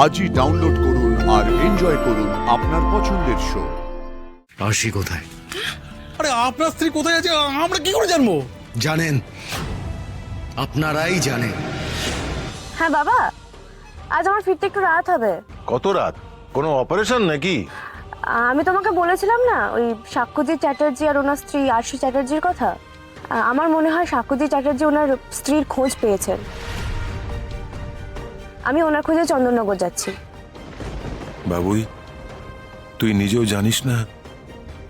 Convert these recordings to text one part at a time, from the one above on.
আজই ডাউনলোড করুন আর এনজয় করুন আপনার পছন্দের শো। আরশি কোথায়? আরে আপনার স্ত্রী কোথায় আছে আমরা কি করে জানবো? জানেন, আপনারাই জানেন। হ্যাঁ বাবা, আজ আমার ফিরতে একটু রাত হবে। কত রাত? কোনো অপারেশন নাকি? আমি তোমাকে বলেছিলাম না ওই সাক্ষ্যজিৎ চ্যাটার্জি আর ওনার স্ত্রী আরশি চ্যাটার্জির কথা। আমার মনে হয় সাক্ষ্যজিৎ চ্যাটার্জি ওনার স্ত্রীর খোঁজ পেয়েছেন। আমি ওনার খোঁজে চন্দননগর যাচ্ছি। বাবুই, তুই নিজেও জানিস না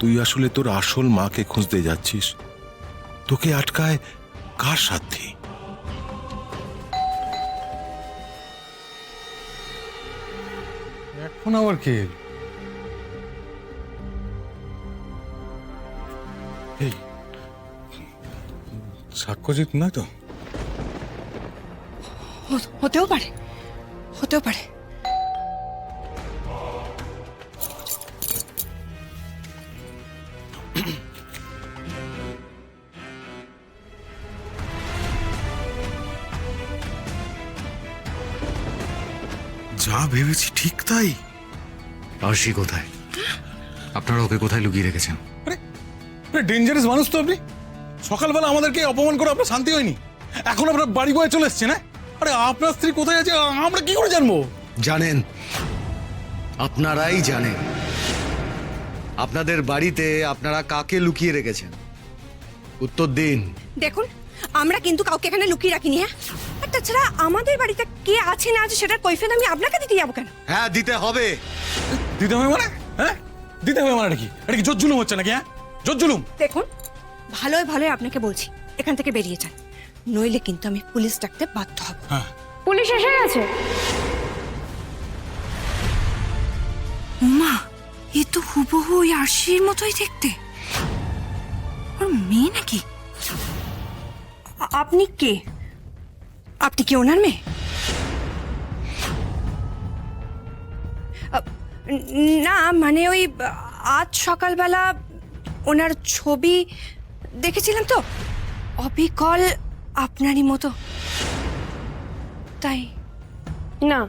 তুই আসলে তোর আসল মাকে খুঁজতে যাচ্ছিস। তোকে আটকায় কার সাধ্যি? এখন আবার কে? এই সাক্ষ্যজিৎ নয় তো? হতেও পারে, হতেও পারে। যা ভেবেছি ঠিক তাই। আরশি কোথায়? আপনারা ওকে কোথায় লুকিয়ে রেখেছেন? আরে ডেঞ্জারাস মানুষ তো আপনি। সকালবেলা আমাদেরকে অপমান করে আপনার শান্তি হয়নি, এখন আপনার বাড়ি বয়ে চলে এসছেন। হ্যাঁ, আরে আপনার স্ত্রী কোথায় আছে আমরা কি করে জানবো? জানেন, আপনারাই জানেন। আপনাদের বাড়িতে আপনারা কাকে লুকিয়ে রেখেছেন? উত্তর দিন। দেখুন, আমরা কিন্তু কাউকে এখানে লুকিয়ে রাখিনি। হ্যাঁ, আর তাছাড়া আমাদের বাড়িতে কে আছে না আছে সেটার কৈফিয়ত আমি আপনাকে দিতে যাবো কেন? হ্যাঁ, দিতে হবে। দিতে হবে মানে? হ্যাঁ, দিতে হবে মানে নাকি? এটা কি জোর জুলুম হচ্ছে নাকি? হ্যাঁ, জোর জুলুম। দেখুন, ভালোই ভালোই আপনাকে বলছি এখান থেকে বেরিয়ে যান, নইলে কিন্তু আমি পুলিশ ডাকতে বাধ্য হব। হ্যাঁ, পুলিশ এসে গেছে। মা, এ তো হুবহু ওই আরশির মতোই দেখতে। ওর মেয়ে নাকি? আপনি কে? আপনি কি ওনার মেয়ে? না মানে ওই আজ সকালবেলা ওনার ছবি দেখেছিলাম তো, অবিকল আপনারই মতো, তাই। না,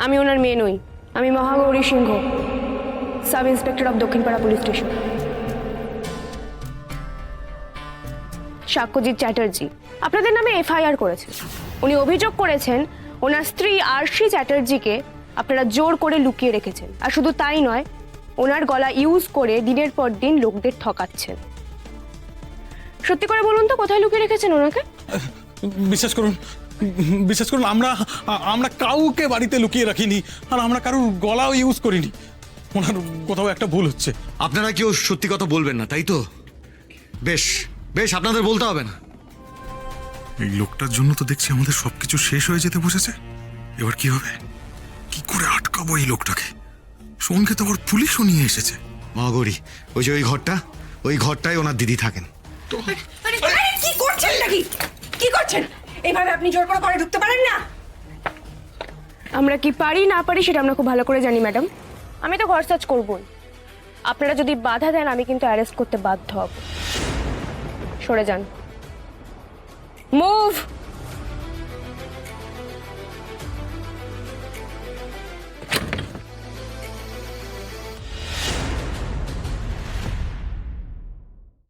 আমি ওনার মেয়ে নই। আমি Mahagauri Singha, sub inspector of Dakshinpara police station. Sakshyajit Chatterjee আপনাদের নামে এফআইআর করেছেন। উনি অভিযোগ করেছেন ওনার স্ত্রী আরশি চ্যাটার্জিকে আপনারা জোর করে লুকিয়ে রেখেছেন, আর শুধু তাই নয়, ওনার গলা ইউজ করে দিনের পর দিন লোকদের ঠকাচ্ছেন। সত্যি করে বলুন তো, কোথায় লুকিয়ে রেখেছেন ওনাকে? বিশ্বাস করুন, বিশ্বাস করুন, আমরা কাউকে বাড়িতে লুকিয়ে রাখিনি, আর আমরা কারোর গলাও ইউজ করিনি। ওনার কোথাও একটা ভুল হচ্ছে। আপনারা কেউ সত্যি কথা বলবেন না, তাই তো? বেশ বেশ, আপনাদের বলতে হবে না। এই লোকটার জন্য তো দেখছি আমাদের সবকিছু শেষ হয়ে যেতে বসেছে। এবার কি হবে? কি করে আটকাবো এই লোকটাকে? সঙ্গে তো আবার পুলিশও নিয়ে এসেছে। মহাগৌরী, ওই যে ওই ঘরটায় ওনার দিদি থাকেন। আরে কি করছেন নাকি? কি করছেন? এইভাবে আপনি জোর করে ঘরে ঢুকতে পারেন না। আমরা কি পারি না পারি সেটা আমরা খুব ভালো করে জানি ম্যাডাম। আমি তো ঘর সার্চ করবই। আপনারা যদি বাধা দেন আমি কিন্তু অ্যারেস্ট করতে বাধ্য হব। সরে যান। মুভ।